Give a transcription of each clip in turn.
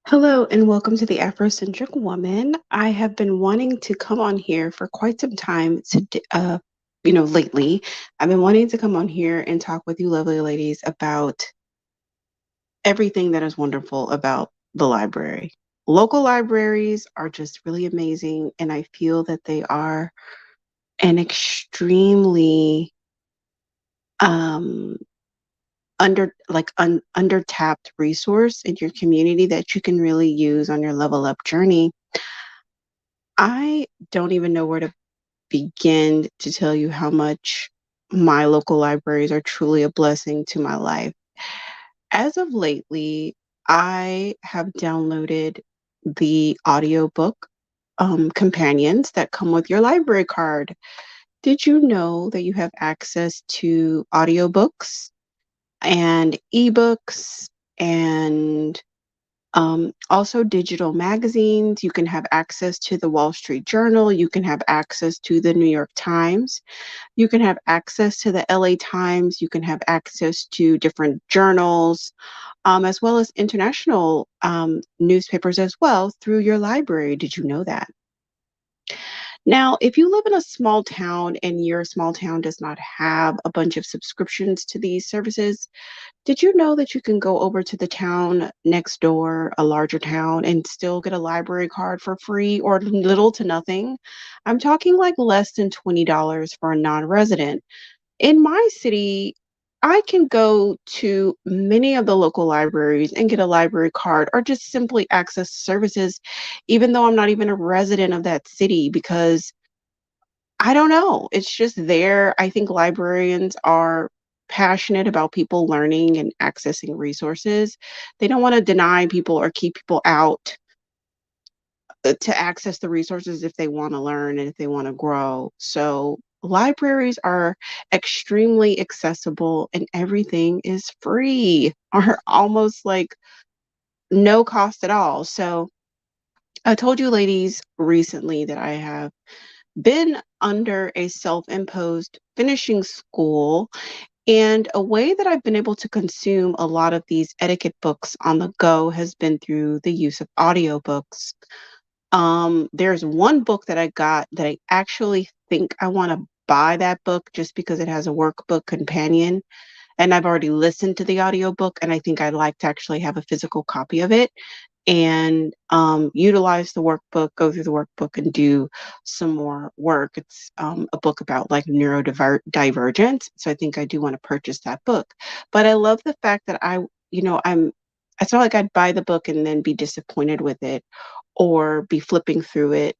Hello and welcome to the Afrocentric Woman. I have been wanting to come on here for quite some time lately. I've been wanting to come on here and talk with you lovely ladies about everything that is wonderful about the library. Local libraries are just really amazing, and I feel that they are an extremely um under tapped resource in your community that you can really use on your level up journey. I don't even know where to begin to tell you how much my local libraries are truly a blessing to my life. As of lately, I have downloaded the audiobook companions that come with your library card. Did you know that you have access to audiobooks and ebooks and also digital magazines? You can have access to the Wall Street Journal. You can have access to the New York Times. You can have access to the LA Times. You can have access to different journals, as well as international newspapers as well through your library. Did you know that? Now, if you live in a small town and your small town does not have a bunch of subscriptions to these services, did you know that you can go over to the town next door, a larger town, and still get a library card for free or little to nothing? I'm talking like less than $20 for a non-resident. In my city, I can go to many of the local libraries and get a library card or just simply access services, even though I'm not even a resident of that city, because I don't know. It's just there. I think librarians are passionate about people learning and accessing resources. They don't want to deny people or keep people out to access the resources if they want to learn and if they want to grow. So, libraries are extremely accessible and everything is free or almost like no cost at all. So, I told you ladies recently that I have been under a self-imposed finishing school, and a way that I've been able to consume a lot of these etiquette books on the go has been through the use of audiobooks. There's one book that I got that I actually think I want to buy that book just because it has a workbook companion, and I've already listened to the audiobook, and I think I'd like to actually have a physical copy of it and utilize the workbook, go through the workbook, and do some more work. It's a book about like neurodivergence. So I think I do want to purchase that book. But I love the fact that it's not like I'd buy the book and then be disappointed with it or be flipping through it,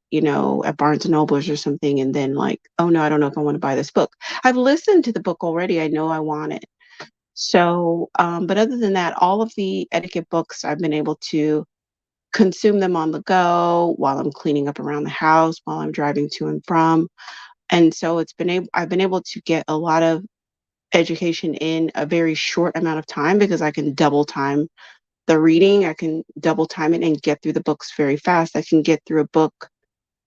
at Barnes and Nobles or something, and then like, oh no, I don't know if I want to buy this book. I've listened to the book already. I know I want it. So, but other than that, all of the etiquette books I've been able to consume them on the go while I'm cleaning up around the house, while I'm driving to and from. And so I've been able to get a lot of education in a very short amount of time because I can double time the reading. I can double time it and get through the books very fast. I can get through a book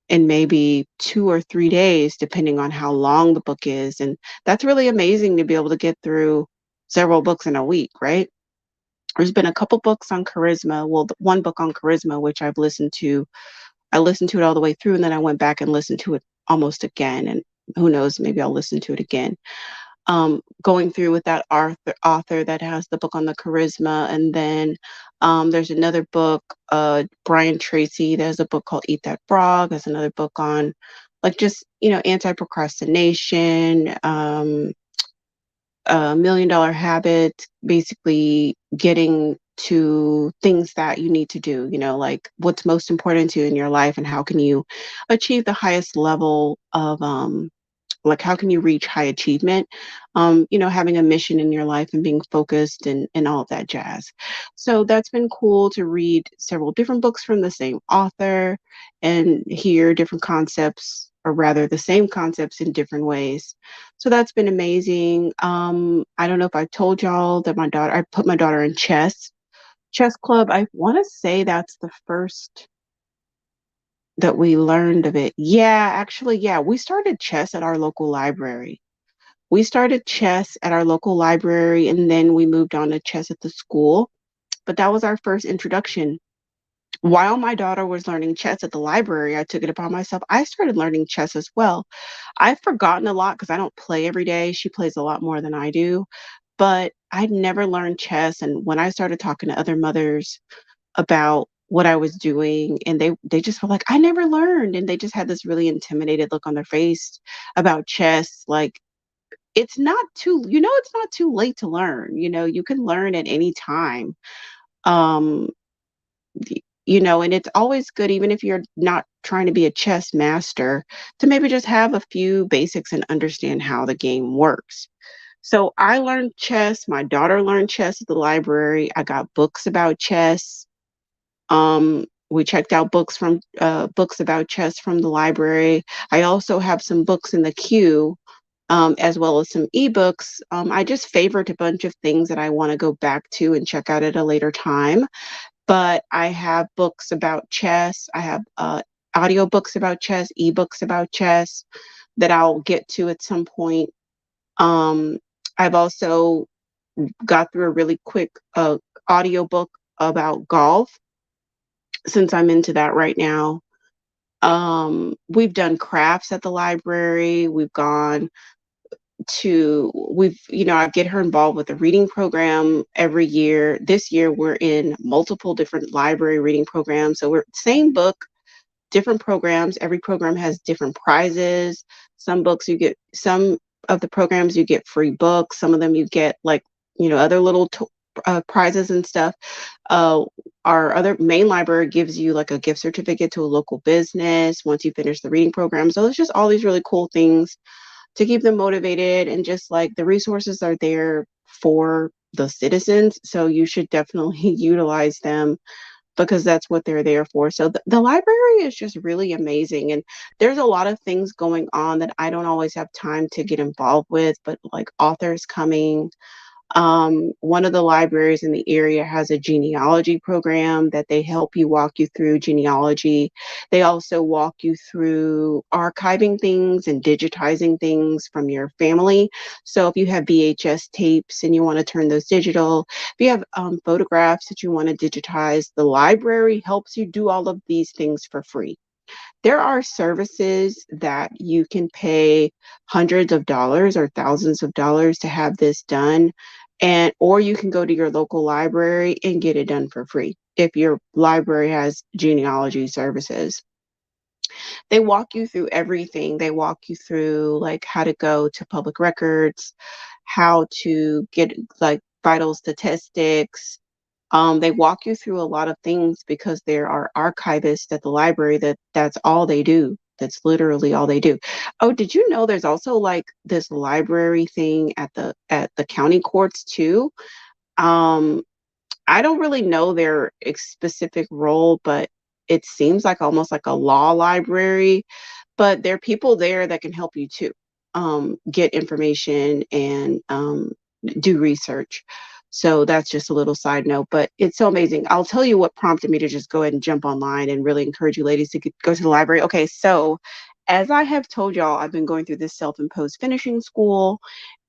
in maybe 2 or 3 days, depending on how long the book is. And that's really amazing to be able to get through several books in a week, right? There's been a couple books on charisma. Well, one book on charisma, which I've listened to. I listened to it all the way through, and then I went back and listened to it almost again. And who knows, maybe I'll listen to it again. Going through with that author that has the book on the charisma, and then there's another book, Brian Tracy. There's a book called Eat That Frog. There's another book on like just anti procrastination. Million Dollar Habit, basically getting to things that you need to do, like what's most important to you in your life and how can you achieve the highest level of like how can you reach high achievement, having a mission in your life and being focused and all of that jazz. So that's been cool to read several different books from the same author and hear different concepts, or rather the same concepts in different ways. So that's been amazing. I don't know if I told y'all that I put my daughter in chess club. I want to say that's the first that we learned of it. Yeah, actually, yeah, we started chess at our local library. We started chess at our local library and then we moved on to chess at the school. But that was our first introduction. While my daughter was learning chess at the library, I took it upon myself. I started learning chess as well. I've forgotten a lot because I don't play every day. She plays a lot more than I do, but I'd never learned chess. And when I started talking to other mothers about what I was doing, and they just were like, "I never learned," and they just had this really intimidated look on their face about chess. Like, it's not too late to learn. You can learn at any time. Um, and it's always good, even if you're not trying to be a chess master, to maybe just have a few basics and understand how the game works. So I learned chess. My daughter learned chess at the library. I got books about chess. We checked out books about chess from the library. I also have some books in the queue, as well as some ebooks. I just favored a bunch of things that I want to go back to and check out at a later time. But I have books about chess. I have audiobooks about chess, ebooks about chess that I'll get to at some point. Um, I've also got through a really quick audiobook about golf since I'm into that right now. We've done crafts at the library. I get her involved with a reading program every year. This year we're in multiple different library reading programs. So we're same book, different programs. Every program has different prizes. Some of the programs you get free books. Some of them you get like, other little prizes and stuff. Uh, our other main library gives you like a gift certificate to a local business once you finish the reading program. So it's just all these really cool things to keep them motivated, and just like the resources are there for the citizens. So you should definitely utilize them because that's what they're there for. So the library is just really amazing. And there's a lot of things going on that I don't always have time to get involved with, but like authors coming. One of the libraries in the area has a genealogy program that they help you walk you through genealogy. They also walk you through archiving things and digitizing things from your family. So if you have VHS tapes and you want to turn those digital, if you have photographs that you want to digitize, the library helps you do all of these things for free. There are services that you can pay hundreds of dollars or thousands of dollars to have this done, and or you can go to your local library and get it done for free if your library has genealogy services. They walk you through everything. They walk you through like how to go to public records, how to get like vital statistics. They walk you through a lot of things because there are archivists at the library that's all they do. That's literally all they do. Oh, did you know there's also like this library thing at the county courts too? Um, I don't really know their specific role, but it seems like almost like a law library, but there are people there that can help you too, get information and do research. So that's just a little side note, but it's so amazing. I'll tell you what prompted me to just go ahead and jump online and really encourage you ladies to go to the library. Okay, so as I have told y'all, I've been going through this self-imposed finishing school,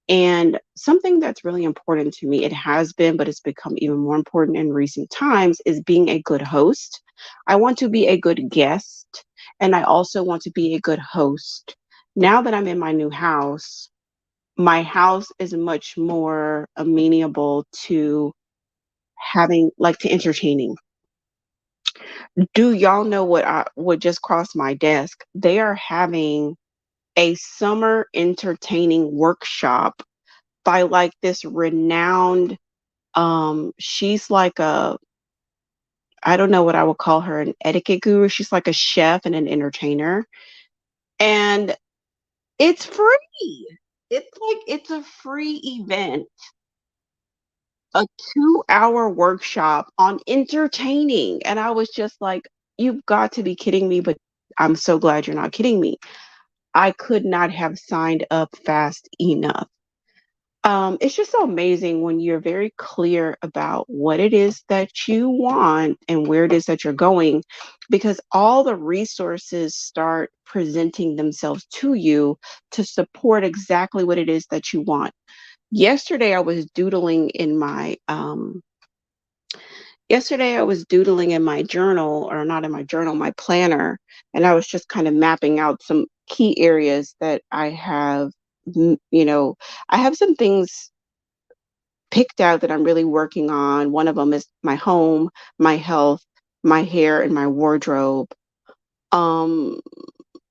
and something that's really important to me, it has been, but it's become even more important in recent times, is being a good host. I want to be a good guest, and I also want to be a good host. Now that I'm in my house is much more amenable to having, like, to entertaining. Do y'all know what just crossed my desk? They are having a summer entertaining workshop by like this renowned, she's like a, I don't know what I would call her, an etiquette guru. She's like a chef and an entertainer, and it's free. It's a free event, a 2-hour workshop on entertaining, and I was just like, you've got to be kidding me, but I'm so glad you're not kidding me. I could not have signed up fast enough. It's just so amazing when you're very clear about what it is that you want and where it is that you're going, because all the resources start presenting themselves to you to support exactly what it is that you want. Yesterday, I was doodling Yesterday, I was doodling in my journal, or not in my journal, my planner, and I was just kind of mapping out some key areas that I have. You know, I have some things picked out that I'm really working on. One of them is my home, my health, my hair, and my wardrobe. Um,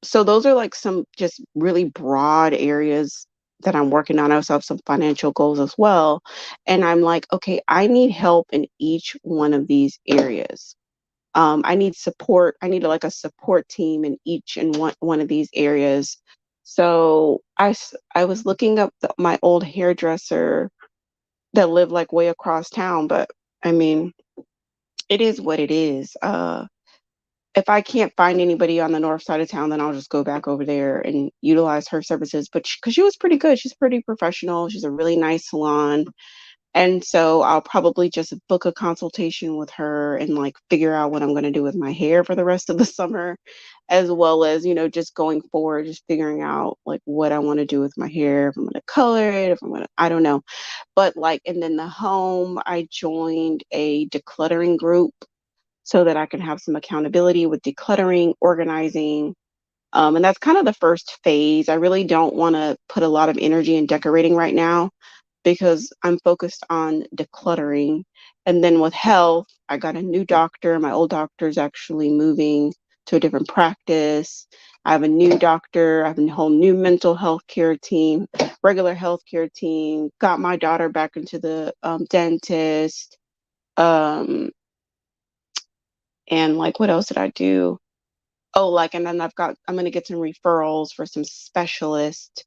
so those are like some just really broad areas that I'm working on. I also have some financial goals as well. And I'm like, okay, I need help in each one of these areas. I need support. I need like a support team in each and one of these areas. So I was looking up my old hairdresser that lived like way across town, but I mean, it is what it is. If I can't find anybody on the north side of town, then I'll just go back over there and utilize her services. But because she was pretty good, she's pretty professional. She's a really nice salon. And so I'll probably just book a consultation with her and like figure out what I'm going to do with my hair for the rest of the summer, as well as, just going forward, just figuring out like what I want to do with my hair, if I'm going to color it, if I'm going to, I don't know. But like, and then the home, I joined a decluttering group so that I can have some accountability with decluttering, organizing. And that's kind of the first phase. I really don't want to put a lot of energy in decorating right now because I'm focused on decluttering. And then with health, I got a new doctor. My old doctor is actually moving to a different practice. I have a new doctor. I have a whole new mental health care team, regular health care team. Got my daughter back into the dentist. Um, and like, what else did I do? Oh, like, and then I'm going to get some referrals for some specialists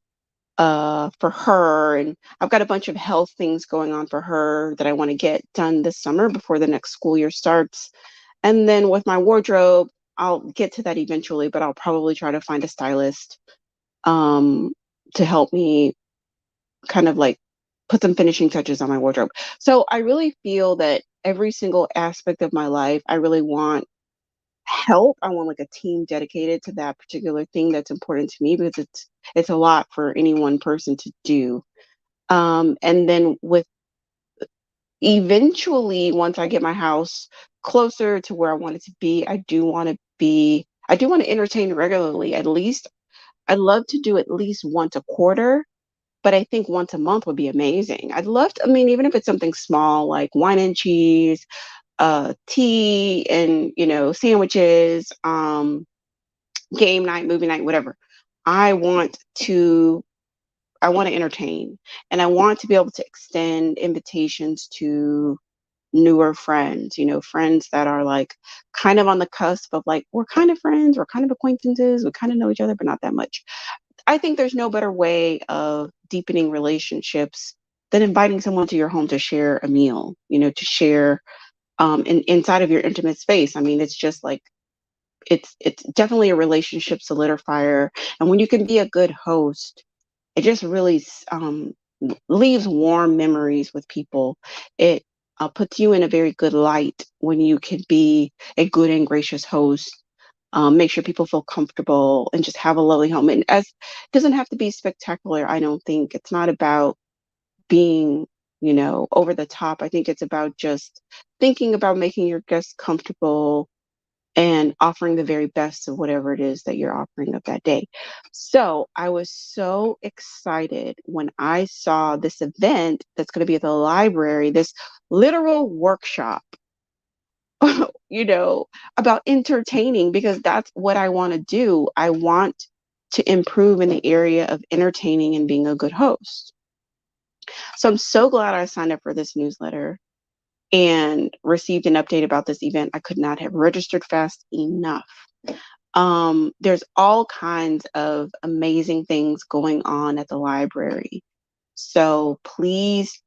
for her. And I've got a bunch of health things going on for her that I want to get done this summer before the next school year starts. And then with my wardrobe, I'll get to that eventually, but I'll probably try to find a stylist um, to help me kind of like put some finishing touches on my wardrobe. So I really feel that every single aspect of my life, I really want help. I want like a team dedicated to that particular thing that's important to me because it's a lot for any one person to do. And then with eventually, once I get my house closer to where I want it to be, I do want to entertain regularly. At least I'd love to do at least once a quarter, but I think once a month would be amazing. I mean, even if it's something small like wine and cheese, tea and, sandwiches, game night, movie night, whatever. I want to I want to entertain and I want to be able to extend invitations to newer friends, friends that are like kind of on the cusp of like, we're kind of friends, we're kind of acquaintances, we kind of know each other, but not that much. I think there's no better way of deepening relationships than inviting someone to your home to share a meal, to share inside of your intimate space. I mean, it's just like it's definitely a relationship solidifier. And when you can be a good host, it just really leaves warm memories with people. It puts you in a very good light when you can be a good and gracious host. Make sure people feel comfortable and just have a lovely home. And as it doesn't have to be spectacular, I don't think it's not about being, over the top. I think it's about just thinking about making your guests comfortable and offering the very best of whatever it is that you're offering of that day. So I was so excited when I saw this event that's going to be at the library, this literal workshop, you know, about entertaining, because that's what I want to do. I want to improve in the area of entertaining and being a good host. So I'm so glad I signed up for this newsletter and received an update about this event. I could not have registered fast enough. There's all kinds of amazing things going on at the library. So please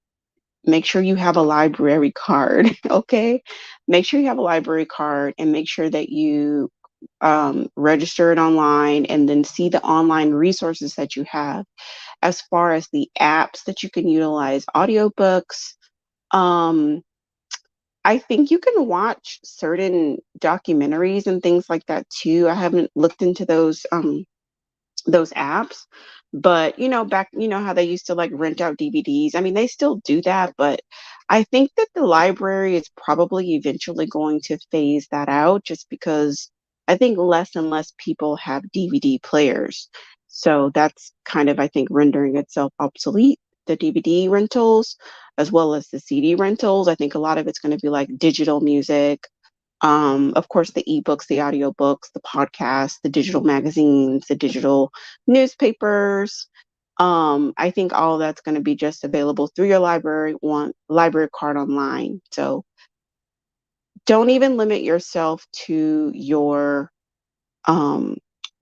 make sure you have a library card, okay? Make sure you have a library card and make sure that you register it online and then see the online resources that you have as far as the apps that you can utilize, audiobooks. Um, I think you can watch certain documentaries and things like that too. I haven't looked into those apps, But, back, how they used to like rent out DVDs. I mean, they still do that, but I think that the library is probably eventually going to phase that out just because I think less and less people have DVD players. So that's kind of, I think, rendering itself obsolete, the DVD rentals, as well as the CD rentals. I think a lot of it's going to be like digital music, of course, the ebooks, the audiobooks, the podcasts, the digital magazines, the digital newspapers. I think all of that's going to be just available through your library card online. So don't even limit yourself to um,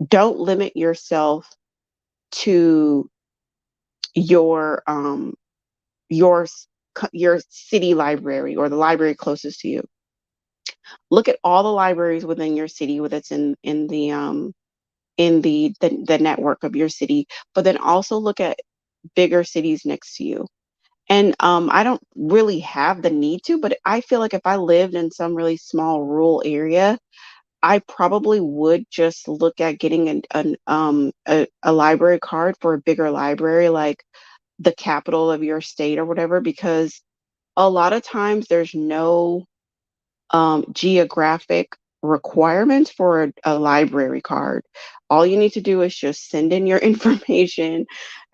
don't limit yourself to your your your city library or the library closest to you. Look at all the libraries within your city, whether it's in the network of your city, but then also look at bigger cities next to you. And I don't really have the need to, but I feel like if I lived in some really small rural area, I probably would just look at getting a library card for a bigger library, like the capital of your state or whatever, because a lot of times there's no geographic requirements for a library card. All you need to do is just send in your information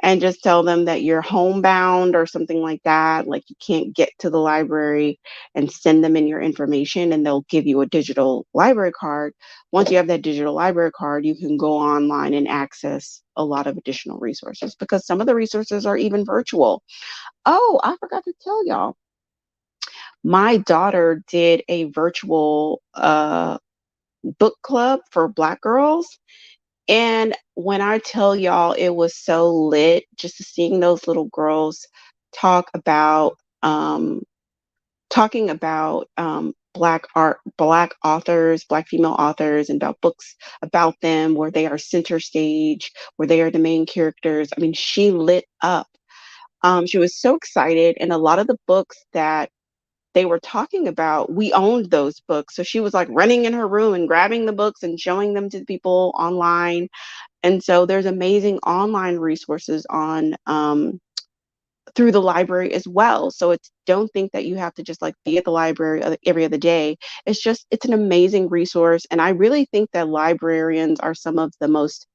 and just tell them that you're homebound or something like that. Like you can't get to the library and send them in your information, and they'll give you a digital library card. Once you have that digital library card, you can go online and access a lot of additional resources because some of the resources are even virtual. Oh, I forgot to tell y'all, my daughter did a virtual book club for Black girls. And when I tell y'all, it was so lit just seeing those little girls talk about talking about Black art, Black authors, Black female authors, and about books about them where they are center stage, where they are the main characters. I mean, she lit up. She was so excited, and a lot of the books that they were talking about, we owned those books. So she was like running in her room and grabbing the books and showing them to people online. And so there's amazing online resources on through the library as well. So it's don't think that you have to just like be at the library every other day. It's an amazing resource. And I really think that librarians are some of the most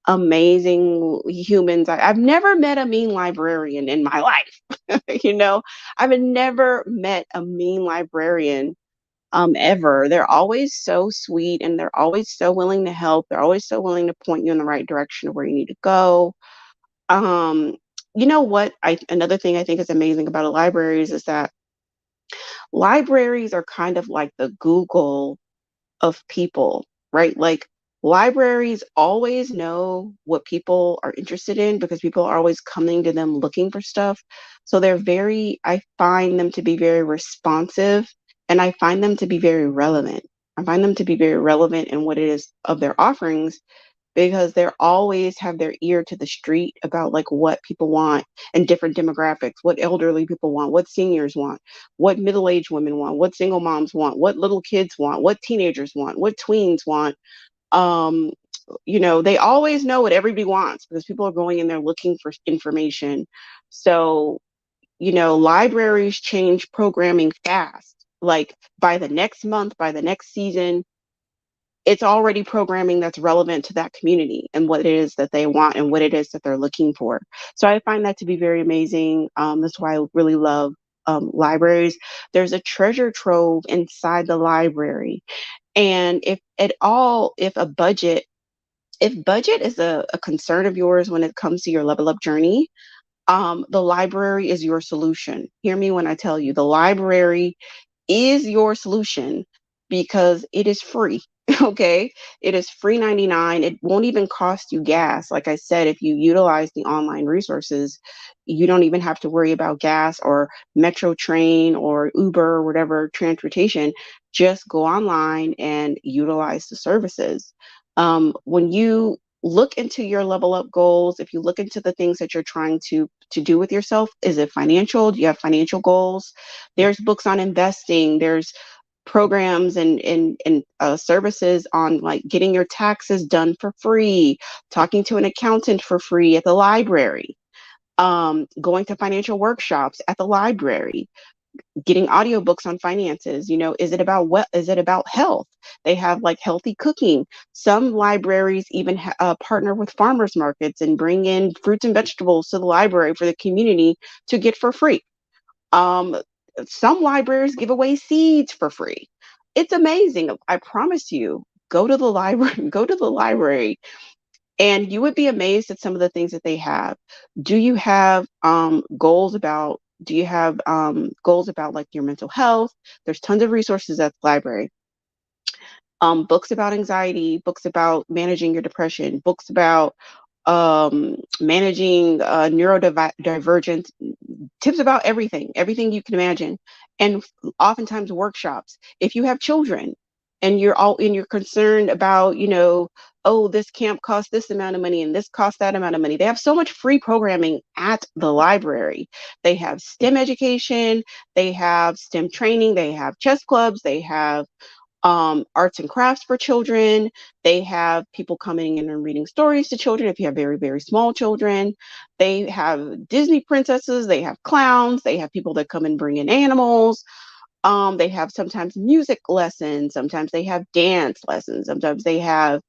amazing humans. I've never met a mean librarian in my life. I've never met a mean librarian ever. They're always so sweet and they're always so willing to help. They're always so willing to point you in the right direction of where you need to go. Um, you know what? Another thing I think is amazing about libraries is that libraries are kind of like the Google of people, right? Like libraries always know what people are interested in because people are always coming to them looking for stuff. So I find them to be very responsive and I find them to be very relevant. I find them to be very relevant in what it is of their offerings because they're always have their ear to the street about like what people want and different demographics, what elderly people want, what seniors want, what middle-aged women want, what single moms want, what little kids want, what teenagers want, what tweens want. Um, they always know what everybody wants because people are going in there looking for information. So, libraries change programming fast. Like by the next month, by the next season, it's already programming that's relevant to that community and what it is that they want and what it is that they're looking for. So I find that to be very amazing. That's why I really love libraries. There's a treasure trove inside the library. And if budget is a concern of yours when it comes to your level up journey, the library is your solution. Hear me when I tell you, the library is your solution because it is free. Okay. It is free 99. It won't even cost you gas. Like I said, if you utilize the online resources, you don't even have to worry about gas or metro train or Uber or whatever transportation. Just go online and utilize the services. When you look into your level up goals, if you look into the things that you're trying to do with yourself, is it financial? Do you have financial goals? There's books on investing. There's programs and services on like getting your taxes done for free, talking to an accountant for free at the library, going to financial workshops at the library, getting audiobooks on finances. Is it about what is it about health? They have like healthy cooking. Some libraries even partner with farmers markets and bring in fruits and vegetables to the library for the community to get for free. um, some libraries give away seeds for free. It's amazing. I promise you, go to the library, go to the library, and you would be amazed at some of the things that they have. Do you have goals about like your mental health? There's tons of resources at the library. Books about anxiety, books about managing your depression, books about managing neurodivergence, tips about everything you can imagine, and oftentimes workshops. If you have children and you're concerned about, oh, this camp costs this amount of money and this costs that amount of money, they have so much free programming at the library. They have STEM education, they have STEM training, they have chess clubs, they have arts and crafts for children. They have people coming in and reading stories to children if you have very, very small children. They have Disney princesses, they have clowns, they have people that come and bring in animals. They have sometimes music lessons, sometimes they have dance lessons, sometimes they have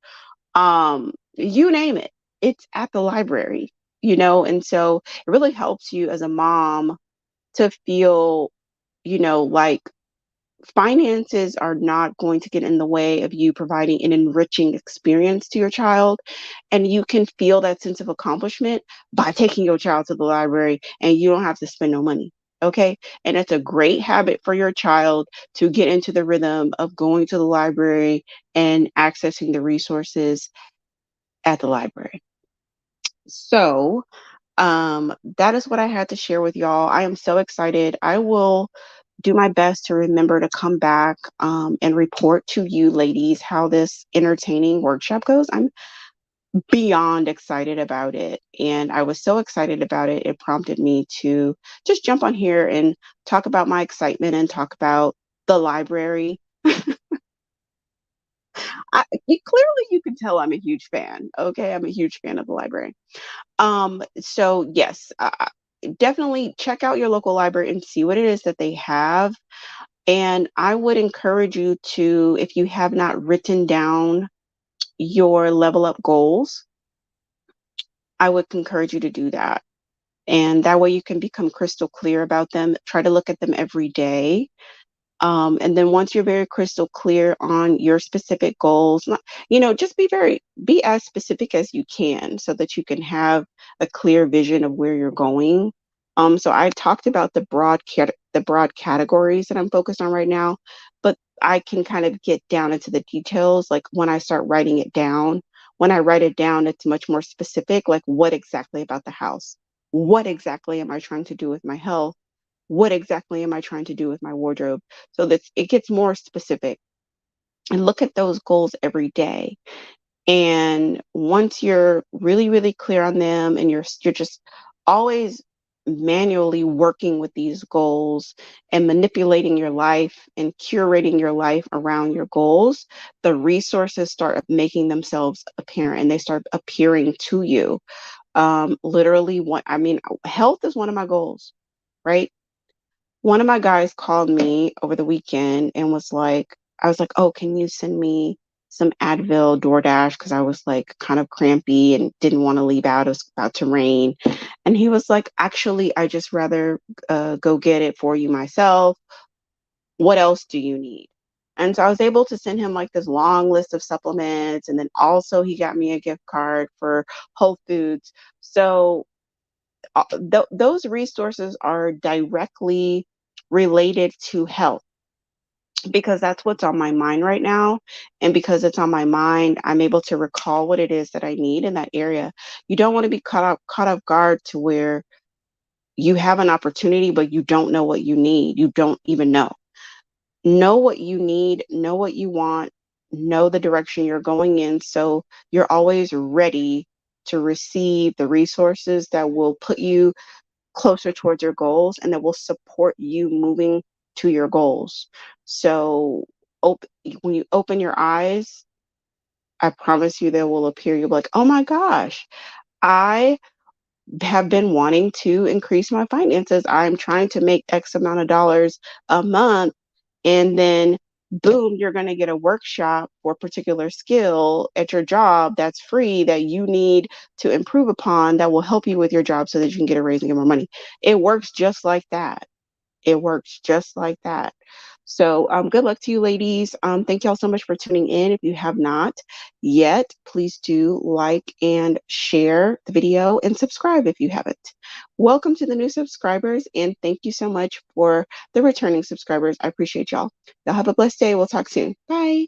you name it. It's at the library, and so it really helps you as a mom to feel, like finances are not going to get in the way of you providing an enriching experience to your child. And you can feel that sense of accomplishment by taking your child to the library, and you don't have to spend no money. Okay. And it's a great habit for your child to get into the rhythm of going to the library and accessing the resources at the library. So, that is what I had to share with y'all. I am so excited. I will do my best to remember to come back and report to you ladies how this entertaining workshop goes. I'm beyond excited about it. And I was so excited about it, it prompted me to just jump on here and talk about my excitement and talk about the library. Clearly, you can tell I'm a huge fan. Okay, I'm a huge fan of the library. So yes, definitely check out your local library and see what it is that they have. And I would encourage you to, if you have not written down your level up goals, I would encourage you to do that. And that way you can become crystal clear about them. Try to look at them every day. And then once you're very crystal clear on your specific goals, just be as specific as you can so that you can have a clear vision of where you're going. So I talked about the broad categories that I'm focused on right now, but I can kind of get down into the details. Like when I start writing it down, when I write it down, it's much more specific. Like what exactly about the house? What exactly am I trying to do with my health? What exactly am I trying to do with my wardrobe? So that it gets more specific, and look at those goals every day. And once you're really, really clear on them and you're just always manually working with these goals and manipulating your life and curating your life around your goals, the resources start making themselves apparent and they start appearing to you. Literally, health is one of my goals, right? One of my guys called me over the weekend and I was like, oh, can you send me some Advil DoorDash? Because I was like kind of crampy and didn't want to leave out. It was about to rain. And he was like, actually, I just rather go get it for you myself. What else do you need? And so I was able to send him like this long list of supplements. And then also he got me a gift card for Whole Foods. So those resources are directly related to health because that's what's on my mind right now. And because it's on my mind, I'm able to recall what it is that I need in that area. You don't want to be caught off guard to where you have an opportunity, but you don't know what you need. You don't even know. Know what you need, know what you want, know the direction you're going in. So you're always ready to receive the resources that will put you closer towards your goals and that will support you moving to your goals. So when you open your eyes, I promise you there will appear, you'll be like, oh my gosh, I have been wanting to increase my finances. I'm trying to make X amount of dollars a month. And then, boom, you're going to get a workshop for a particular skill at your job that's free that you need to improve upon that will help you with your job so that you can get a raise and get more money. It works just like that. It works just like that. So, good luck to you, ladies. Thank y'all so much for tuning in. If you have not yet, please do like and share the video and subscribe if you haven't. Welcome to the new subscribers, and thank you so much for the returning subscribers. I appreciate y'all. Y'all have a blessed day. We'll talk soon. Bye.